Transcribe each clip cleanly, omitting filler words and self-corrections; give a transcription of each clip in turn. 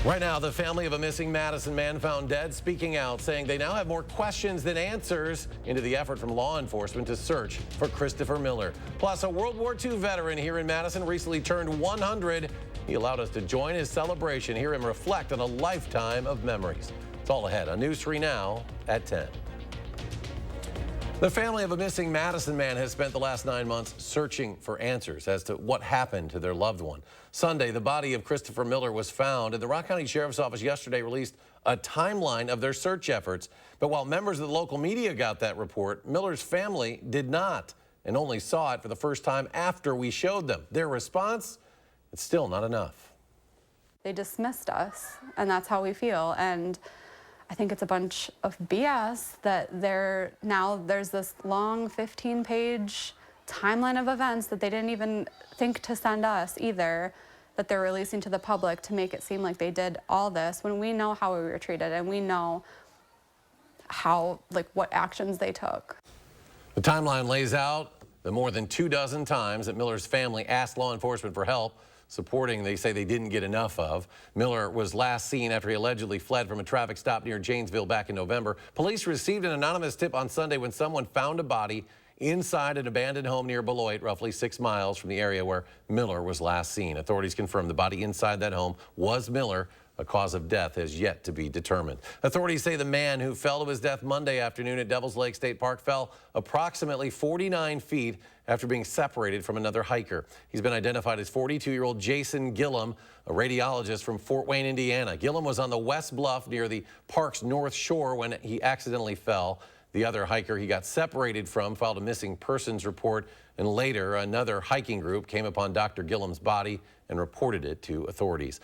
Right now, the family of a missing Madison man found dead speaking out, saying they now have more questions than answers into the effort from law enforcement to search for Christopher Miller. Plus, a World War II veteran here in Madison recently turned 100. He allowed us to join his celebration, hear him reflect on a lifetime of memories. It's all ahead on News 3 Now at 10. The family of a missing Madison man has spent the last 9 months searching for answers as to what happened to their loved one. Sunday, the body of Christopher Miller was found, and the Rock County Sheriff's Office yesterday released a timeline of their search efforts. But while members of the local media got that report, Miller's family did not, and only saw it for the first time after we showed them. Their response? It's still not enough. They dismissed us, and that's how we feel. And I think it's a bunch of BS that there's this long 15-page timeline of events that they didn't even think to send us either, that they're releasing to the public to make it seem like they did all this when we know how we were treated and we know how, what actions they took. The timeline lays out the more than 24 times that Miller's family asked law enforcement for help, supporting they say they didn't get enough of. Miller was last seen after he allegedly fled from a traffic stop near Janesville back in November. Police received an anonymous tip on Sunday when someone found a body inside an abandoned home near Beloit, roughly 6 miles from the area where Miller was last seen. Authorities confirmed the body inside that home was Miller. A cause of death has yet to be determined. Authorities say the man who fell to his death Monday afternoon at Devil's Lake State Park fell approximately 49 feet after being separated from another hiker. He's been identified as 42-year-old Jason Gillum, a radiologist from Fort Wayne, Indiana. Gillum was on the West Bluff near the park's north shore when he accidentally fell. The other hiker he got separated from filed a missing persons report, and later another hiking group came upon Dr. Gillum's body and reported it to authorities.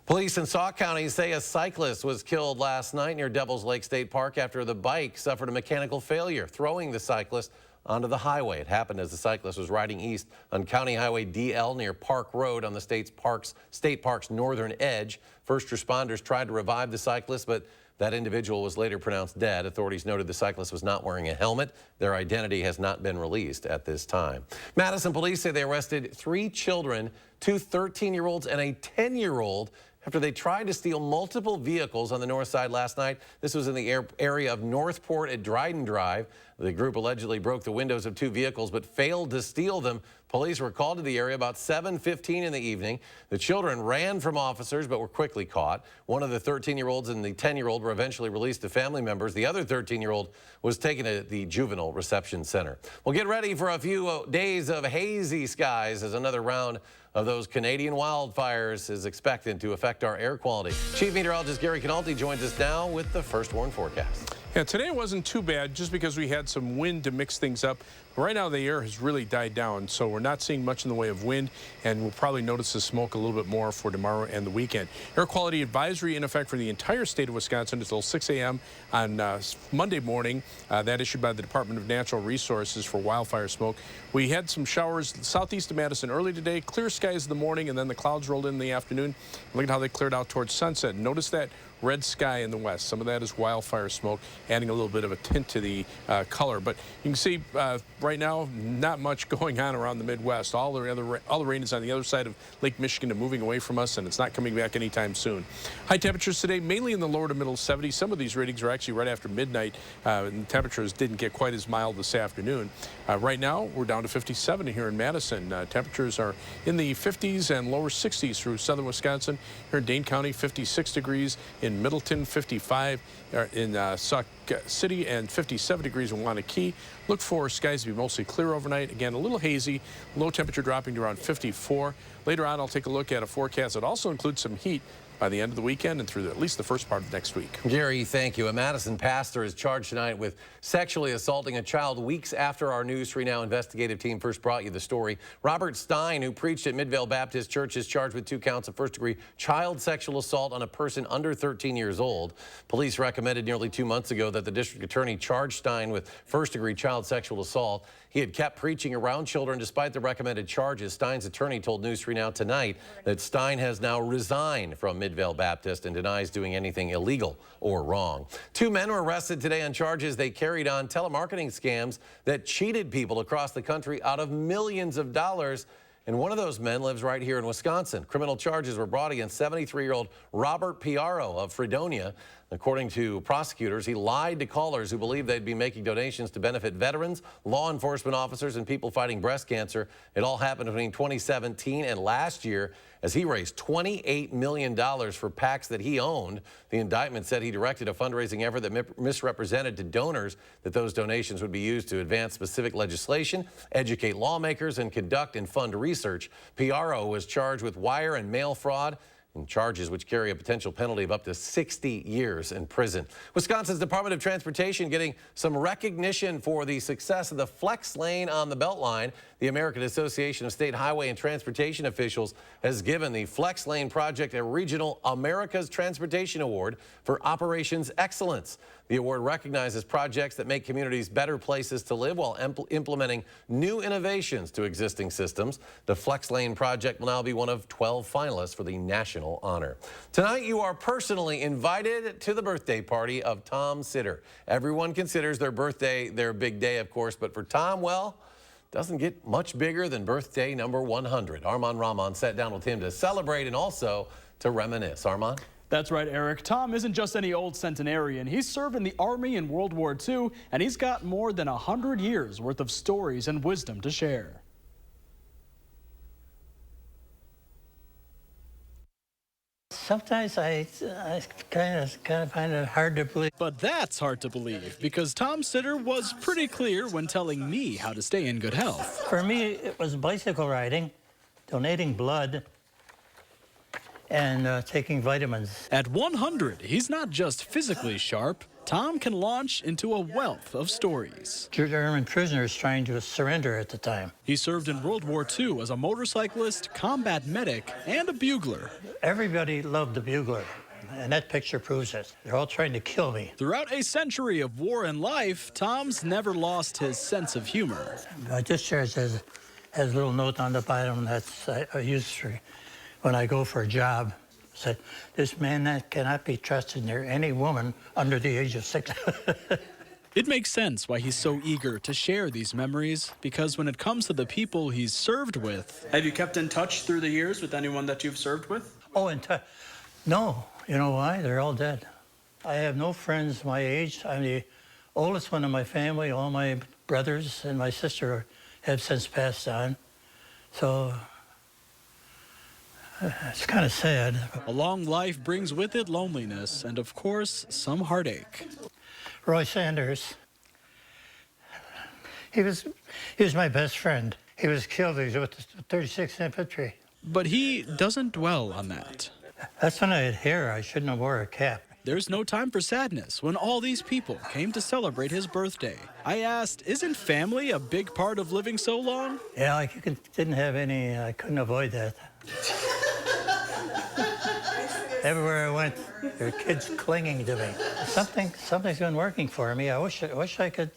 Police in Sauk County say a cyclist was killed last night near Devil's Lake State Park after the bike suffered a mechanical failure, throwing the cyclist onto the highway. It happened as the cyclist was riding east on County Highway DL near Park Road on the state park's northern edge. First responders tried to revive the cyclist, but that individual was later pronounced dead. Authorities noted the cyclist was not wearing a helmet. Their identity has not been released at this time. Madison police say they arrested 3 children, 2 13-year-olds and a 10-year-old, after they tried to steal multiple vehicles on the north side last night. This was in the area of Northport at Dryden Drive. The group allegedly broke the windows of 2 vehicles but failed to steal them. Police were called to the area about 7:15 in the evening. The children ran from officers but were quickly caught. One of the 13-year-olds and the 10-year-old were eventually released to family members. The other 13-year-old was taken to the juvenile reception center. Well, get ready for a few days of hazy skies as another round of those Canadian wildfires is expected to affect our air quality. Chief Meteorologist Gary Canalti joins us now with the first warn forecast. Yeah, today wasn't too bad just because we had some wind to mix things up. Right now the air has really died down, so we're not seeing much in the way of wind, and we'll probably notice the smoke a little bit more for tomorrow and the weekend. Air quality advisory in effect for the entire state of Wisconsin until 6 a.m. on Monday morning. That issued by the Department of Natural Resources for wildfire smoke. We had some showers southeast of Madison early today, clear skies in the morning, and then the clouds rolled in the afternoon. Look at how they cleared out towards sunset. Notice that red sky in the west. Some of that is wildfire smoke, adding a little bit of a tint to the color. But you can see right now, not much going on around the Midwest. All the rain is on the other side of Lake Michigan and moving away from us, and it's not coming back anytime soon. High temperatures today, mainly in the lower to middle 70s. Some of these readings are actually right after midnight, and temperatures didn't get quite as mild this afternoon. Right now, we're down to 57 here in Madison. Temperatures are in the 50s and lower 60s through southern Wisconsin. Here in Dane County, 56 degrees. In Middleton, 55 in Sauk City, and 57 degrees in Wanakee. Look for skies to be mostly clear overnight. Again, a little hazy, low temperature dropping to around 54. Later on, I'll take a look at a forecast that also includes some heat by the end of the weekend and through at least the first part of next week. Gary, thank you. A Madison pastor is charged tonight with sexually assaulting a child weeks after our News 3 Now investigative team first brought you the story. Robert Stein, who preached at Midvale Baptist Church, is charged with 2 counts of first-degree child sexual assault on a person under 13 years old. Police recommended nearly 2 months ago that the district attorney charge Stein with first-degree child sexual assault. He had kept preaching around children despite the recommended charges. Stein's attorney told News 3 Now tonight that Stein has now resigned from Midvale Baptist and denies doing anything illegal or wrong. 2 men were arrested today on charges they carried on telemarketing scams that cheated people across the country out of millions of dollars. and one of those men lives right here in Wisconsin. Criminal charges were brought against 73-year-old Robert Piaro of Fredonia. According to prosecutors, he lied to callers who believed they'd be making donations to benefit veterans, law enforcement officers, and people fighting breast cancer. It all happened between 2017 and last year as he raised $28 million for PACs that he owned. The indictment said he directed a fundraising effort that misrepresented to donors that those donations would be used to advance specific legislation, educate lawmakers, and conduct and fund research. Piaro was charged with wire and mail fraud, and charges which carry a potential penalty of up to 60 years in prison. Wisconsin's Department of Transportation getting some recognition for the success of the flex lane on the Beltline. The American Association of State Highway and Transportation Officials has given the Flex Lane Project a Regional America's Transportation Award for Operations Excellence. The award recognizes projects that make communities better places to live while implementing new innovations to existing systems. The Flex Lane Project will now be one of 12 finalists for the national honor. Tonight, you are personally invited to the birthday party of Tom Sitter. Everyone considers their birthday their big day, of course, but for Tom, well, doesn't get much bigger than birthday number 100. Armand Rahman sat down with him to celebrate and also to reminisce. Armand? That's right, Eric. Tom isn't just any old centenarian. He served in the Army in World War II, and he's got more than 100 years worth of stories and wisdom to share. Sometimes I kind of find it hard to believe. But that's hard to believe, because Tom Sitter was pretty clear when telling me how to stay in good health. For me, it was bicycle riding, donating blood, and taking vitamins. At 100, he's not just physically sharp. Tom can launch into a wealth of stories. German prisoners trying to surrender at the time. He served in World War II as a motorcyclist, combat medic, and a bugler. Everybody loved the bugler, and that picture proves it. They're all trying to kill me. Throughout a century of war and life, Tom's never lost his sense of humor. My discharge has a little note on the bottom that's I use for when I go for a job. Said, this man that cannot be trusted near any woman under the age of 6. It makes sense why he's so eager to share these memories, because when it comes to the people he's served with... Have you kept in touch through the years with anyone that you've served with? Oh, no. You know why? They're all dead. I have no friends my age. I'm the oldest one in my family. All my brothers and my sister have since passed on. So... it's kind of sad. A long life brings with it loneliness and, of course, some heartache. Roy Sanders, he was my best friend. He was killed. He was with the 36th Infantry. But he doesn't dwell on that. That's when I had hair. I shouldn't have wore a cap. There's no time for sadness when all these people came to celebrate his birthday. I asked, isn't family a big part of living so long? Yeah, I didn't have any, I couldn't avoid that. Everywhere I went, there were kids clinging to me. Something's been working for me. I wish I could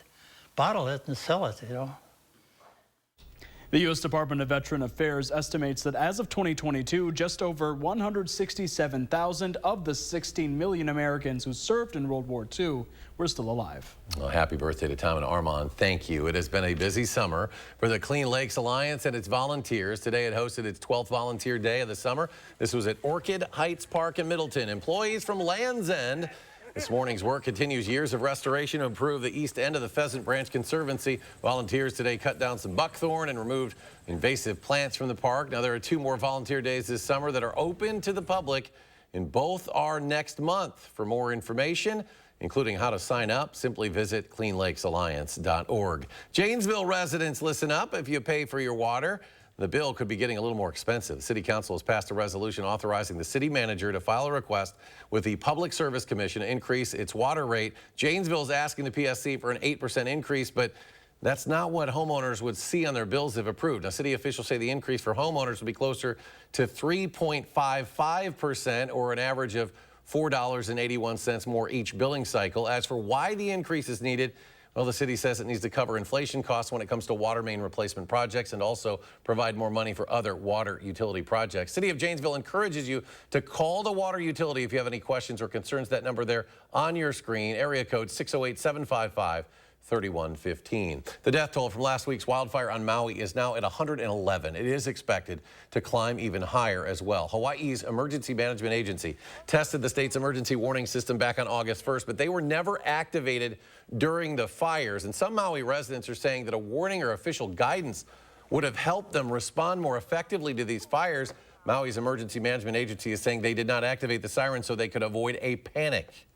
bottle it and sell it, you know. The U.S. Department of Veteran Affairs estimates that as of 2022, just over 167,000 of the 16 million Americans who served in World War II were still alive. Well, happy birthday to Tom and Armand. Thank you. It has been a busy summer for the Clean Lakes Alliance and its volunteers. Today it hosted its 12th volunteer day of the summer. This was at Orchid Heights Park in Middleton. Employees from Land's End. This morning's work continues years of restoration to improve the east end of the Pheasant Branch Conservancy. Volunteers today cut down some buckthorn and removed invasive plants from the park. Now, there are 2 more volunteer days this summer that are open to the public, and both are next month. For more information, including how to sign up, simply visit cleanlakesalliance.org. Janesville residents, listen up. If you pay for your water, the bill could be getting a little more expensive. The City Council has passed a resolution authorizing the city manager to file a request with the Public Service Commission to increase its water rate. Janesville is asking the PSC for an 8% increase, but that's not what homeowners would see on their bills if approved. Now, city officials say the increase for homeowners would be closer to 3.55%, or an average of $4.81 more each billing cycle. As for why the increase is needed, well, the city says it needs to cover inflation costs when it comes to water main replacement projects and also provide more money for other water utility projects. City of Janesville encourages you to call the water utility if you have any questions or concerns. That number there on your screen, area code 608-755 3115. The death toll from last week's wildfire on Maui is now at 111. It is expected to climb even higher as well. Hawaii's Emergency Management Agency tested the state's emergency warning system back on August 1st, but they were never activated during the fires. And some Maui residents are saying that a warning or official guidance would have helped them respond more effectively to these fires. Maui's Emergency Management Agency is saying they did not activate the siren so they could avoid a panic.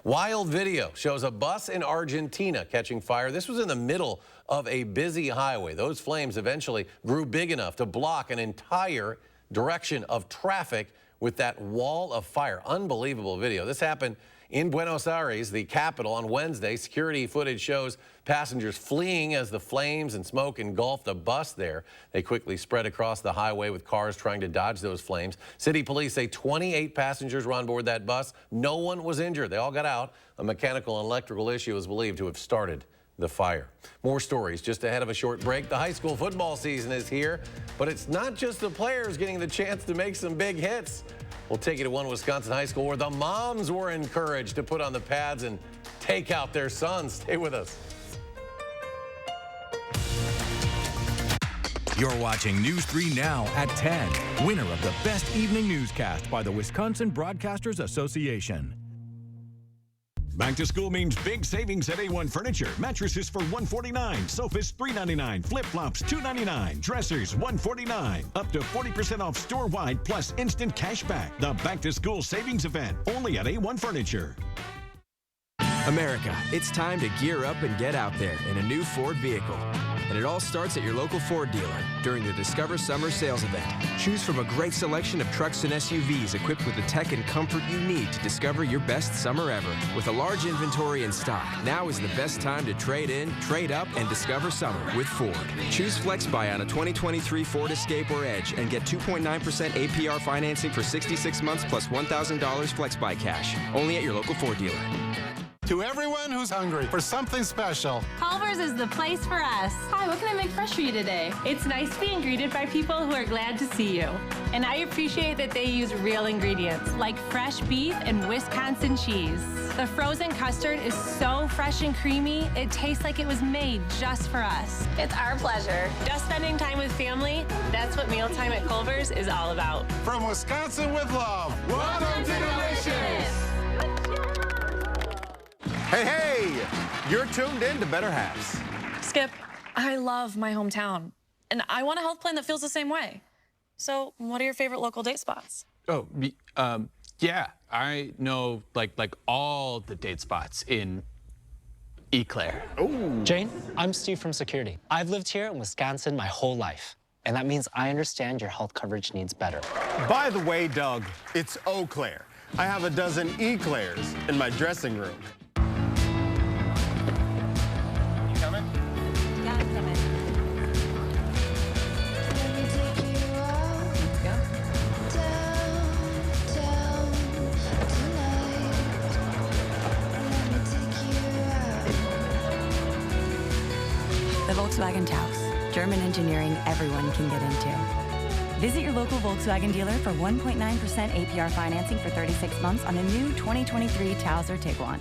Wild video shows a bus in Argentina catching fire. This was in the middle of a busy highway. Those flames eventually grew big enough to block an entire direction of traffic with that wall of fire. Unbelievable video. This happened in Buenos Aires, the capital, on Wednesday. Security footage shows passengers fleeing as the flames and smoke engulfed a bus there. They quickly spread across the highway with cars trying to dodge those flames. City police say 28 passengers were on board that bus. No one was injured. They all got out. A mechanical and electrical issue is believed to have started the fire. More stories just ahead of a short break. The high school football season is here, but it's not just the players getting the chance to make some big hits. We'll take you to one Wisconsin high school where the moms were encouraged to put on the pads and take out their sons. Stay with us. You're watching News 3 Now at 10. Winner of the Best Evening Newscast by the Wisconsin Broadcasters Association. Back to school means big savings at A1 Furniture. Mattresses for $149, sofas $399, flip-flops $299, dressers $149. Up to 40% off store-wide plus instant cash back. The Back to School Savings Event only at A1 Furniture. America, it's time to gear up and get out there in a new Ford vehicle. And it all starts at your local Ford dealer during the Discover Summer Sales Event. Choose from a great selection of trucks and SUVs equipped with the tech and comfort you need to discover your best summer ever. With a large inventory in stock, now is the best time to trade in, trade up, and discover summer with Ford. Choose Flex Buy on a 2023 Ford Escape or Edge and get 2.9% APR financing for 66 months plus $1,000 Flex Buy cash. Only at your local Ford dealer. To everyone who's hungry for something special, Culver's is the place for us. Hi, what can I make fresh for you today? It's nice being greeted by people who are glad to see you. And I appreciate that they use real ingredients like fresh beef and Wisconsin cheese. The frozen custard is so fresh and creamy, it tastes like it was made just for us. It's our pleasure. Just spending time with family, that's what mealtime at Culver's is all about. from Wisconsin with love, welcome to Delicious! Hey, you're tuned in to Better Halves. Skip, I love my hometown, and I want a health plan that feels the same way. So, what are your favorite local date spots? Oh, yeah, I know like all the date spots in Eau Claire. Ooh. Jane, I'm Steve from Security. I've lived here in Wisconsin my whole life, and that means I understand your health coverage needs better. By the way, Doug, it's Eau Claire. I have a dozen Eclairs in my dressing room. The Volkswagen Taos, German engineering everyone can get into. Visit your local Volkswagen dealer for 1.9% APR financing for 36 months on a new 2023 Taos or Tiguan.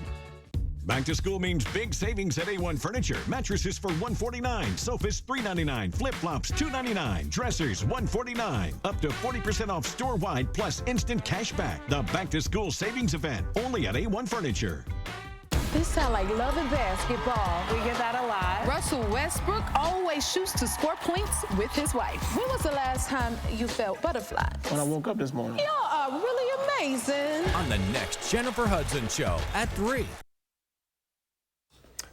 Back to school means big savings at A1 Furniture. Mattresses for $149, sofas $399, flip-flops $299, dressers $149. Up to 40% off store-wide plus instant cash back. The Back to School Savings Event only at A1 Furniture. This sound like love and basketball. We get that a lot. Russell Westbrook always shoots to score points with his wife. When was the last time you felt butterflies? When I woke up this morning. You are really amazing. On the next Jennifer Hudson Show at 3.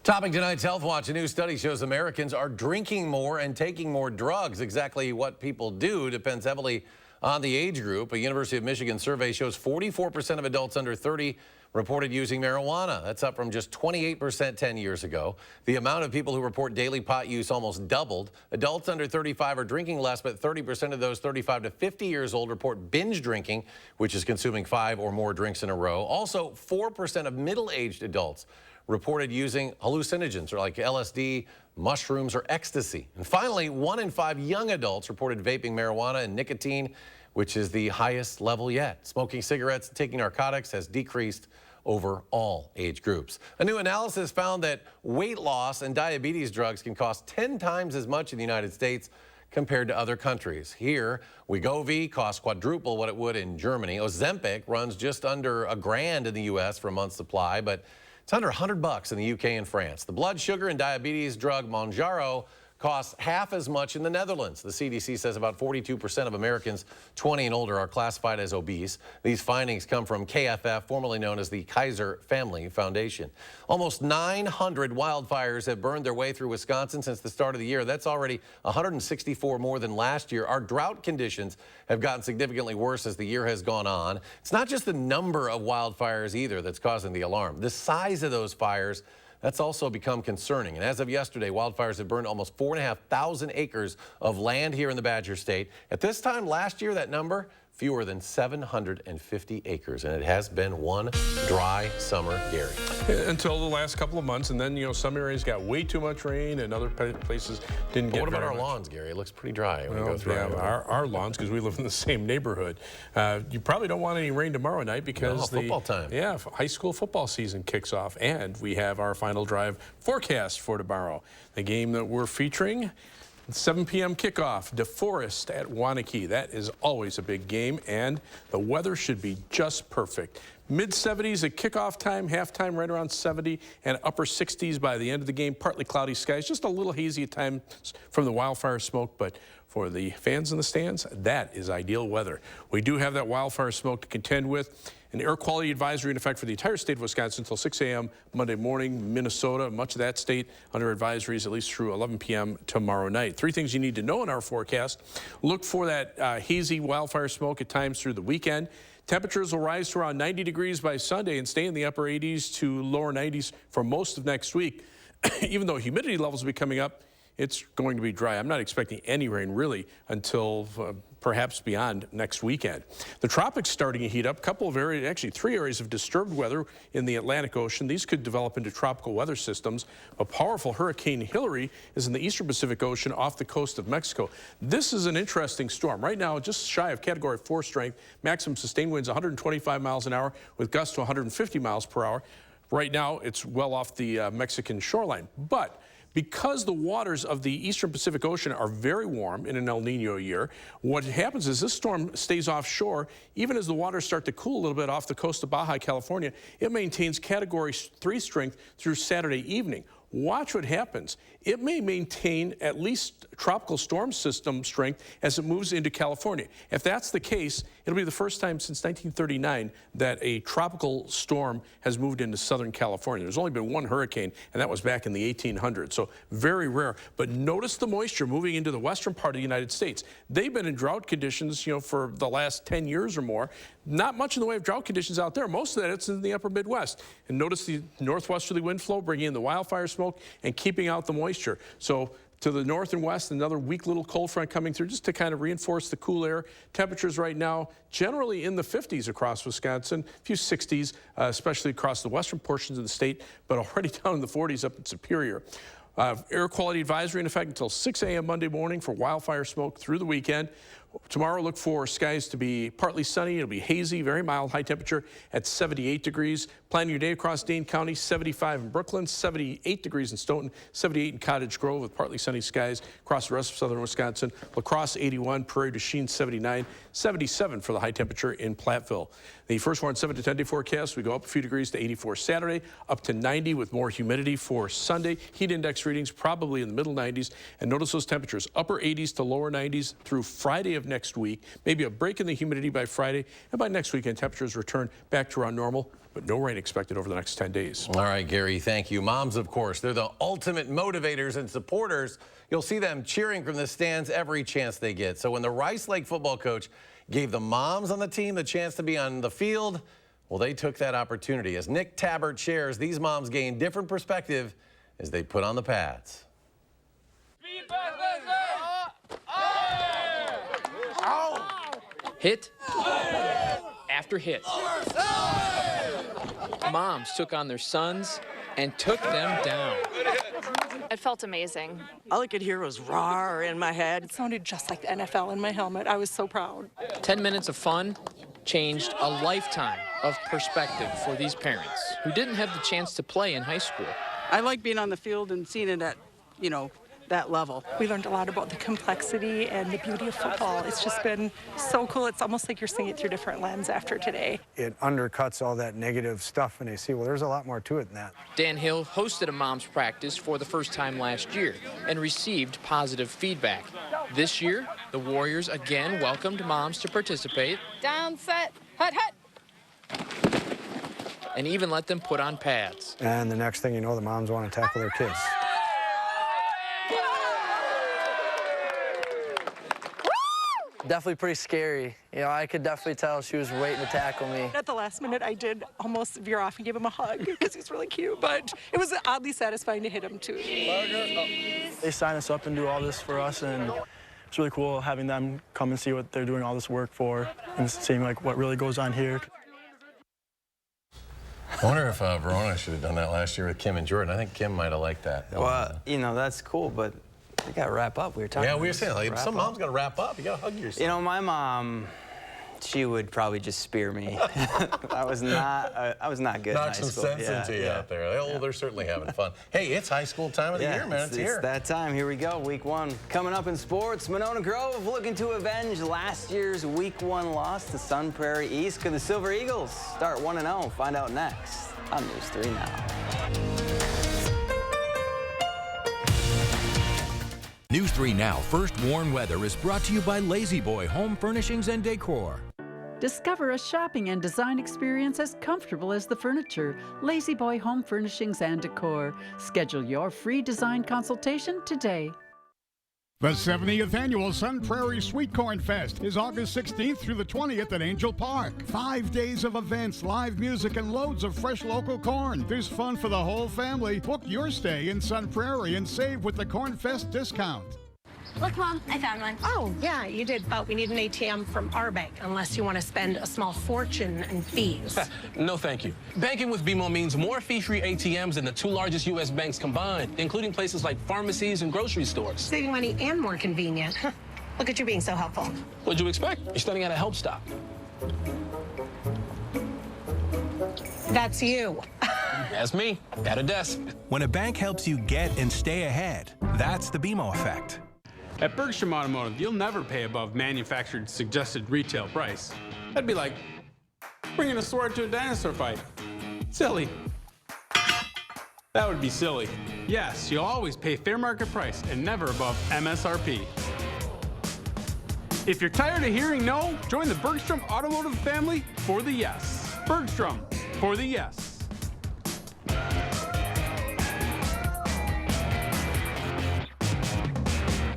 Topping tonight's Health Watch, a new study shows Americans are drinking more and taking more drugs. Exactly what people do depends heavily on the age group. A University of Michigan survey shows 44% of adults under 30 reported using marijuana. That's up from just 28% 10 years ago. The amount of people who report daily pot use almost doubled. Adults under 35 are drinking less, but 30% of those 35 to 50 years old report binge drinking, which is consuming 5 or more drinks in a row. Also, 4% of middle-aged adults reported using hallucinogens, or like LSD, mushrooms, or ecstasy. And finally, 1 in 5 young adults reported vaping marijuana and nicotine, which is the highest level yet. Smoking cigarettes and taking narcotics has decreased over all age groups. A new analysis found that weight loss and diabetes drugs can cost 10 times as much in the United States compared to other countries. Here, Wegovy costs quadruple what it would in Germany. Ozempic runs just under $1,000 in the U.S. for a month's supply, but it's under $100 in the UK and France. The blood sugar and diabetes drug Mounjaro costs half as much in the Netherlands. The CDC says about 42% of Americans 20 and older are classified as obese. These findings come from KFF, formerly known as the Kaiser Family Foundation. Almost 900 wildfires have burned their way through Wisconsin since the start of the year. That's already 164 more than last year. Our drought conditions have gotten significantly worse as the year has gone on. It's not just the number of wildfires either that's causing the alarm. The size of those fires, that's also become concerning. And as of yesterday, wildfires have burned almost 4,500 acres of land here in the Badger State. At this time last year, that number, fewer than 750 acres. And it has been one dry summer, Gary. Until the last couple of months. And then, you know, some areas got way too much rain and other places didn't get What about very our much. lawns, Gary? It looks pretty dry when we Well, go through yeah, it. our lawns, because we live in the same neighborhood. You probably don't want any rain tomorrow night because football time. Yeah, high school football season kicks off, and we have our final drive forecast for tomorrow. The game that we're featuring, 7 p.m. kickoff, DeForest at Waunakee. That is always a big game, and the weather should be just perfect. Mid-70s at kickoff time, halftime right around 70, and upper 60s by the end of the game. Partly cloudy skies, just a little hazy at times from the wildfire smoke, but for the fans in the stands, that is ideal weather. We do have that wildfire smoke to contend with. An air quality advisory in effect for the entire state of Wisconsin until 6 a.m. Monday morning. Minnesota, much of that state under advisories at least through 11 p.m. tomorrow night. 3 things you need to know in our forecast. Look for that hazy wildfire smoke at times through the weekend. Temperatures will rise to around 90 degrees by Sunday and stay in the upper 80s to lower 90s for most of next week. Even though humidity levels will be coming up, it's going to be dry. I'm not expecting any rain really until perhaps beyond next weekend. The tropics starting to heat up. A couple of areas, actually 3 areas of disturbed weather in the Atlantic Ocean. These could develop into tropical weather systems. A powerful Hurricane Hillary is in the eastern Pacific Ocean off the coast of Mexico. This is an interesting storm. Right now, just shy of Category 4 strength. Maximum sustained winds 125 miles an hour with gusts to 150 miles per hour. Right now, it's well off the Mexican shoreline. But because the waters of the eastern Pacific Ocean are very warm in an El Nino year, what happens is this storm stays offshore. Even as the waters start to cool a little bit off the coast of Baja California, it maintains Category 3 strength through Saturday evening. Watch what happens. It may maintain at least tropical storm system strength as it moves into California. If that's the case, it'll be the first time since 1939 that a tropical storm has moved into Southern California. There's only been one hurricane, and that was back in the 1800s, so very rare. But notice the moisture moving into the western part of the United States. They've been in drought conditions, you know, for the last 10 years or more. Not much in the way of drought conditions out there. Most of that, it's in the upper Midwest. And notice the northwesterly wind flow bringing in the wildfire smoke and keeping out the moisture. So to the north and west, another weak little cold front coming through just to kind of reinforce the cool air. Temperatures right now generally in the 50s across Wisconsin, a few 60s, especially across the western portions of the state, but already down in the 40s up in Superior. Air quality advisory in effect until 6 a.m. Monday morning for wildfire smoke through the weekend. Tomorrow, look for skies to be partly sunny. It'll be hazy, very mild, high temperature at 78 degrees. Plan your day across Dane County, 75 in Brooklyn, 78 degrees in Stoughton, 78 in Cottage Grove with partly sunny skies across the rest of southern Wisconsin. La Crosse, 81, Prairie du Chien, 79, 77 for the high temperature in Platteville. The first warned 7 to 10 day forecast, we go up a few degrees to 84 Saturday, up to 90 with more humidity for Sunday. Heat index readings probably in the middle 90s. And notice those temperatures, upper 80s to lower 90s through Friday of next week. Maybe a break in the humidity by Friday. And by next weekend, temperatures return back to around normal, but no rain expected over the next 10 days. All right, Gary, thank you. Moms, of course, they're the ultimate motivators and supporters. You'll see them cheering from the stands every chance they get. So when the Rice Lake football coach gave the moms on the team the chance to be on the field, well, they took that opportunity. As Nick Tabbert shares, these moms gain different perspective as they put on the pads. Hit after hit. Moms took on their sons and took them down. It felt amazing. All I could hear was roar in my head. It sounded just like the NFL in my helmet. I was so proud. 10 minutes of fun changed a lifetime of perspective for these parents who didn't have the chance to play in high school. I like being on the field and seeing it at, that level. We learned a lot about the complexity and the beauty of football. It's just been so cool. It's almost like you're seeing it through a different lens after today. It undercuts all that negative stuff, and they see, well, there's a lot more to it than that. Dan Hill hosted a mom's practice for the first time last year and received positive feedback. This year, the Warriors again welcomed moms to participate. Down, set, hut, hut. And even let them put on pads. And the next thing you know, the moms want to tackle their kids. Definitely pretty scary. I could definitely tell she was waiting to tackle me. At the last minute, I did almost veer off and give him a hug because he's really cute, but it was oddly satisfying to hit him, too. They sign us up and do all this for us, and it's really cool having them come and see what they're doing all this work for and seeing what really goes on here. I wonder if Verona should have done that last year with Kim and Jordan. I think Kim might have liked that. Well, that's cool, but we got to wrap up. We were talking. Yeah, we were saying, some moms got to wrap up. You got to hug yourself. My mom, she would probably just spear me. I was not good in high school. Knock some sense into you out there. They're certainly having fun. Hey, it's high school time of the year, man. It's here. It's that time. Here we go. Week 1. Coming up in sports, Monona Grove looking to avenge last year's Week 1 loss to Sun Prairie East. Could the Silver Eagles start 1-0? Find out next on News 3 Now. News 3 Now First Warn Weather is brought to you by Lazy Boy Home Furnishings and Decor. Discover a shopping and design experience as comfortable as the furniture. Lazy Boy Home Furnishings and Decor. Schedule your free design consultation today. The 70th Annual Sun Prairie Sweet Corn Fest is August 16th through the 20th at Angel Park. 5 days of events, live music, and loads of fresh local corn. There's fun for the whole family. Book your stay in Sun Prairie and save with the Corn Fest discount. Look, Mom, I found one. Oh, yeah, you did, but we need an ATM from our bank, unless you want to spend a small fortune in fees. No, thank you. Banking with BMO means more fee-free ATMs than the 2 largest U.S. banks combined, including places like pharmacies and grocery stores. Saving money and more convenient. Look at you being so helpful. What'd you expect? You're studying at a help stop. That's you. That's me, at a desk. When a bank helps you get and stay ahead, that's the BMO effect. At Bergstrom Automotive, you'll never pay above manufactured suggested retail price. That'd be like bringing a sword to a dinosaur fight. Silly. That would be silly. Yes, you'll always pay fair market price and never above MSRP. If you're tired of hearing no, join the Bergstrom Automotive family for the yes. Bergstrom, for the yes.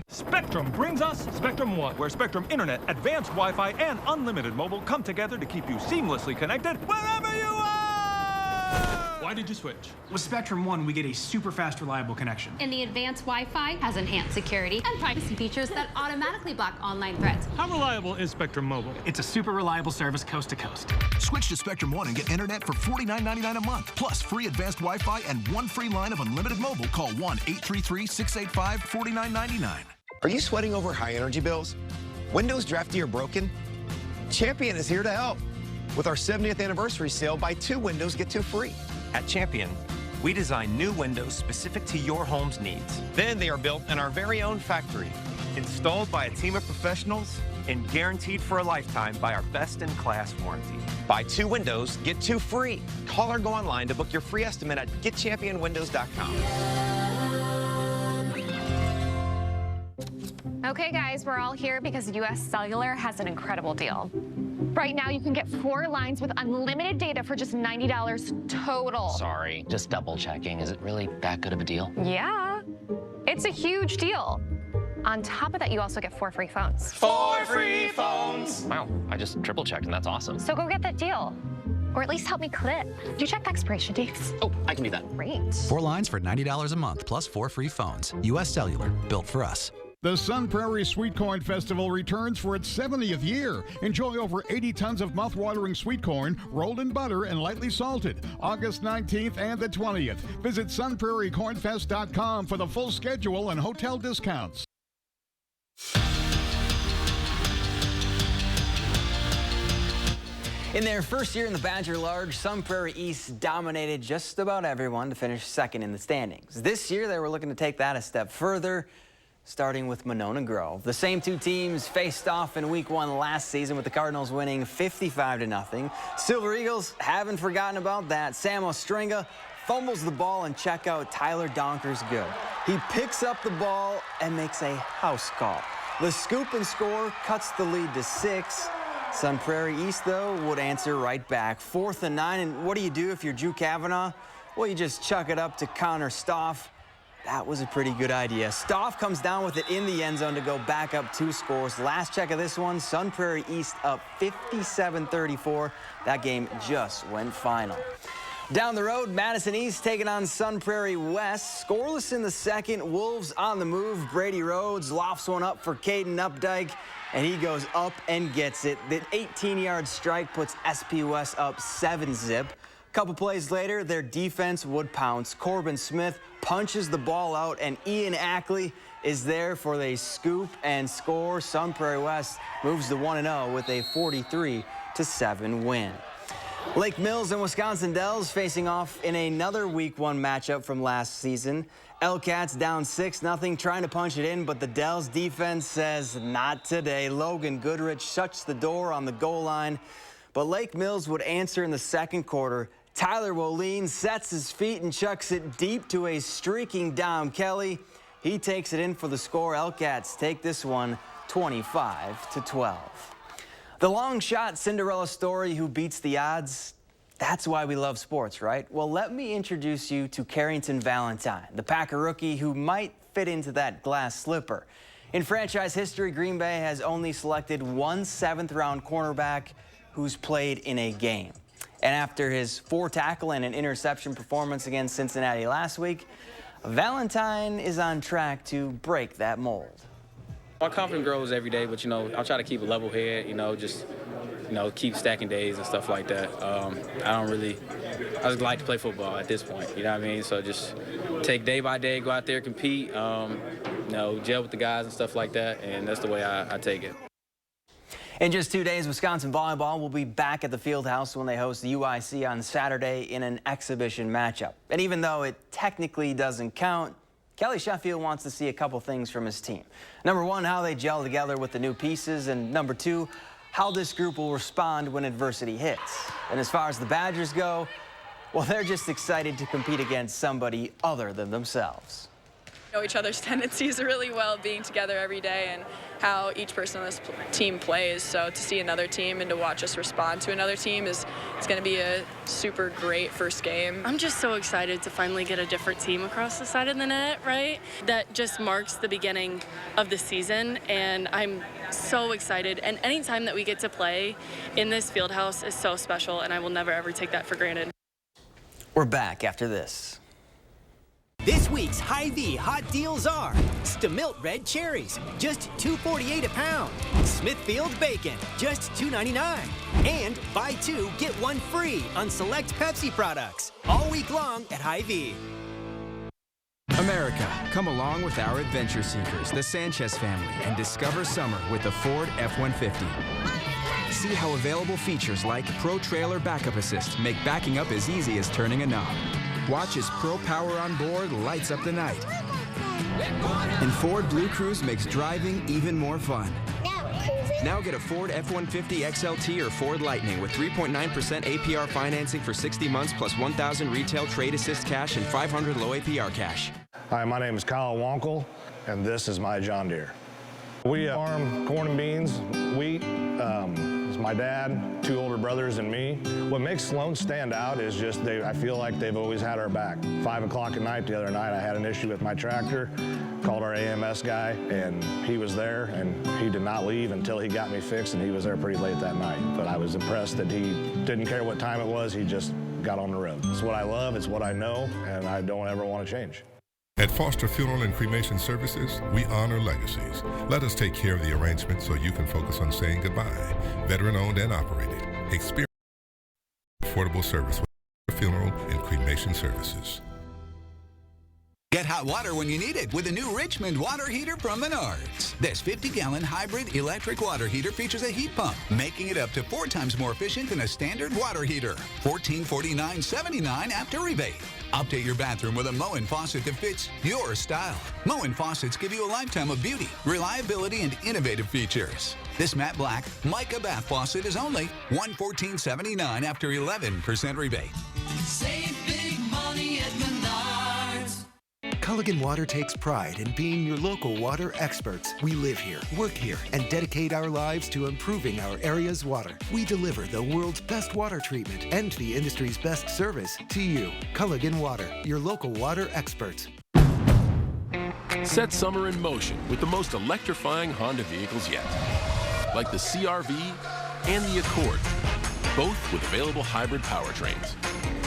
Spectrum brings us Spectrum One, where Spectrum Internet, advanced Wi-Fi, and unlimited mobile come together to keep you seamlessly connected wherever you are! Why did you switch? With Spectrum One, we get a super fast, reliable connection. And the advanced Wi-Fi has enhanced security and privacy features that automatically block online threats. How reliable is Spectrum Mobile? It's a super reliable service coast to coast. Switch to Spectrum One and get internet for $49.99 a month, plus free advanced Wi-Fi and 1 free line of unlimited mobile. Call 1-833-685-4999. Are you sweating over high energy bills? Windows drafty or broken? Champion is here to help. With our 70th anniversary sale, buy 2 windows, get 2 free. At Champion, we design new windows specific to your home's needs. Then they are built in our very own factory, Installed by a team of professionals and guaranteed for a lifetime by our best-in-class warranty. Buy 2 windows, get 2 free. Call or go online to book your free estimate at getchampionwindows.com. Okay, guys, we're all here because US Cellular has an incredible deal. Right now, you can get 4 lines with unlimited data for just $90 total. Sorry, just double checking. Is it really that good of a deal? Yeah, it's a huge deal. On top of that, you also get 4 free phones. 4 free phones! Wow, I just triple checked and that's awesome. So go get that deal. Or at least help me clip. Do you check the expiration dates? Oh, I can do that. Great. 4 lines for $90 a month, plus 4 free phones. US Cellular, built for us. The Sun Prairie Sweet Corn Festival returns for its 70th year. Enjoy over 80 tons of mouth-watering sweet corn, rolled in butter and lightly salted, August 19th and the 20th. Visit sunprairiecornfest.com for the full schedule and hotel discounts. In their first year in the Badger Large, Sun Prairie East dominated just about everyone to finish second in the standings. This year, they were looking to take that a step further, starting with Monona Grove. The same two teams faced off in week 1 last season, with the Cardinals winning 55-0. Silver Eagles haven't forgotten about that. Sam Ostringa fumbles the ball and check out Tyler Donker's good. He picks up the ball and makes a house call. The scoop and score cuts the lead to 6. Sun Prairie East, though, would answer right back. 4th and 9, and what do you do if you're Drew Kavanaugh? Well, you just chuck it up to Connor Stoff. That was a pretty good idea. Stoff comes down with it in the end zone to go back up 2 scores. Last check of this one, Sun Prairie East up 57-34. That game just went final. Down the road, Madison East taking on Sun Prairie West. Scoreless in the second, Wolves on the move. Brady Rhodes lofts one up for Caden Updike, and he goes up and gets it. The 18-yard strike puts SP West up 7-zip. A couple plays later, their defense would pounce. Corbin Smith punches the ball out, and Ian Ackley is there for the scoop and score. Sun Prairie West moves to 1-0 with a 43-7 win. Lake Mills and Wisconsin Dells facing off in another week 1 matchup from last season. Elcats down 6-0, trying to punch it in, but the Dells defense says not today. Logan Goodrich shuts the door on the goal line, but Lake Mills would answer in the second quarter. Tyler Woline sets his feet and chucks it deep to a streaking Dom Kelly. He takes it in for the score. Elcats take this one 25-12. The long shot Cinderella story who beats the odds, that's why we love sports, right? Well, let me introduce you to Carrington Valentine, the Packer rookie who might fit into that glass slipper. In franchise history, Green Bay has only selected one 7th-round cornerback who's played in a game. And after his 4-tackle and an interception performance against Cincinnati last week, Valentine is on track to break that mold. My confidence grows every day, but, I'll try to keep a level head, just, keep stacking days and stuff like that. I just like to play football at this point, you know what I mean? So just take day by day, go out there, compete, gel with the guys and stuff like that, and that's the way I take it. In just 2 days, Wisconsin volleyball will be back at the Fieldhouse when they host the UIC on Saturday in an exhibition matchup. And even though it technically doesn't count, Kelly Sheffield wants to see a couple things from his team. Number 1, how they gel together with the new pieces, and number 2, how this group will respond when adversity hits. And as far as the Badgers go, well, they're just excited to compete against somebody other than themselves. Know each other's tendencies really well, being together every day, and how each person on this team plays. So to see another team and to watch us respond to another team it's going to be a super great first game. I'm just so excited to finally get a different team across the side of the net, right? That just marks the beginning of the season, and I'm so excited. And anytime that we get to play in this field house is so special, and I will never ever take that for granted. We're back after this. This week's Hy-Vee hot deals are Stamilt red cherries, just $2.48 a pound. Smithfield bacon, just $2.99. And buy 2, get 1 free on select Pepsi products. All week long at Hy-Vee. America, come along with our adventure seekers, the Sanchez family, and discover summer with the Ford F-150. See how available features like Pro Trailer Backup Assist make backing up as easy as turning a knob. Watch as Pro Power on board lights up the night. And Ford Blue Cruise makes driving even more fun. Now get a Ford F-150 XLT or Ford Lightning with 3.9% APR financing for 60 months plus 1,000 retail trade assist cash and 500 low APR cash. Hi, my name is Kyle Wonkel, and this is my John Deere. We farm corn and beans, wheat. It's my dad, 2 older brothers, and me. What makes Sloan stand out is just I feel like they've always had our back. 5 o'clock at night the other night, I had an issue with my tractor, called our AMS guy, and he was there, and he did not leave until he got me fixed, and he was there pretty late that night. But I was impressed that he didn't care what time it was, he just got on the road. It's what I love, it's what I know, and I don't ever want to change. At Foster Funeral and Cremation Services, we honor legacies. Let us take care of the arrangement so you can focus on saying goodbye. Veteran-owned and operated. Experience affordable service with Funeral and Cremation Services. Get hot water when you need it with a new Richmond water heater from Menards. This 50-gallon hybrid electric water heater features a heat pump, making it up to 4 times more efficient than a standard water heater. $1449.79 after rebate. Update your bathroom with a Moen faucet that fits your style. Moen faucets give you a lifetime of beauty, reliability, and innovative features. This matte black mica bath faucet is only $114.79 after 11% rebate. Save big money at Menards. Culligan Water takes pride in being your local water experts. We live here, work here, and dedicate our lives to improving our area's water. We deliver the world's best water treatment and the industry's best service to you. Culligan Water, your local water experts. Set summer in motion with the most electrifying Honda vehicles yet, like the CR-V and the Accord, both with available hybrid powertrains,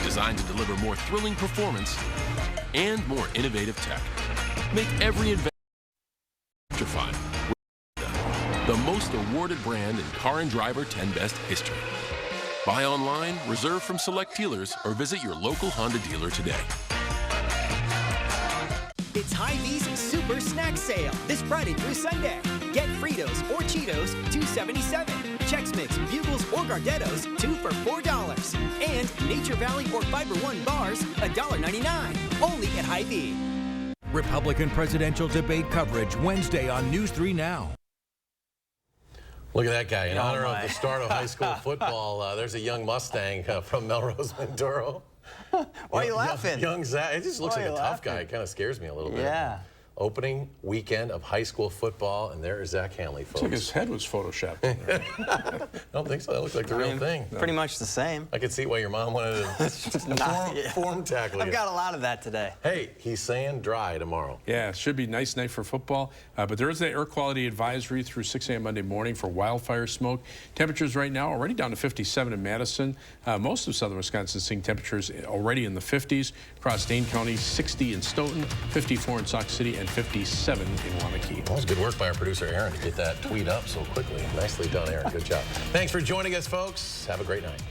designed to deliver more thrilling performance and more innovative tech. Make every adventure electrifying with Honda, the most awarded brand in Car and Driver 10 Best history. Buy online, reserve from select dealers, or visit your local Honda dealer today. It's Hy-Vee's Super Snack Sale this Friday through Sunday. Get Fritos or Cheetos, $2.77. Chex Mix, Bugles, or Gardettos, 2 for $4. And Nature Valley or Fiber One bars, $1.99. Only at Hy-Vee. Republican presidential debate coverage Wednesday on News 3 Now. Look at that guy. In honor of the start of high school football, there's a young Mustang from Melrose, Maduro. Why are you laughing? Young Zach. It just looks like a tough guy. It kind of scares me a little bit. Yeah. Opening weekend of high school football, and there is Zach Hanley, folks. Looks like his head was photoshopped in there. I don't think so. That looks like the real thing. Pretty much the same. I could see why your mom wanted to form tackle you. I've got a lot of that today. Hey, he's saying dry tomorrow. Yeah, it should be a nice night for football. But there is the air quality advisory through 6 a.m. Monday morning for wildfire smoke. Temperatures right now already down to 57 in Madison. Most of southern Wisconsin seeing temperatures already in the 50s. Across Dane County, 60 in Stoughton, 54 in Sauk City, and 57 in Wanakee. That was good work by our producer, Aaron, to get that tweet up so quickly. Nicely done, Aaron. Good job. Thanks for joining us, folks. Have a great night.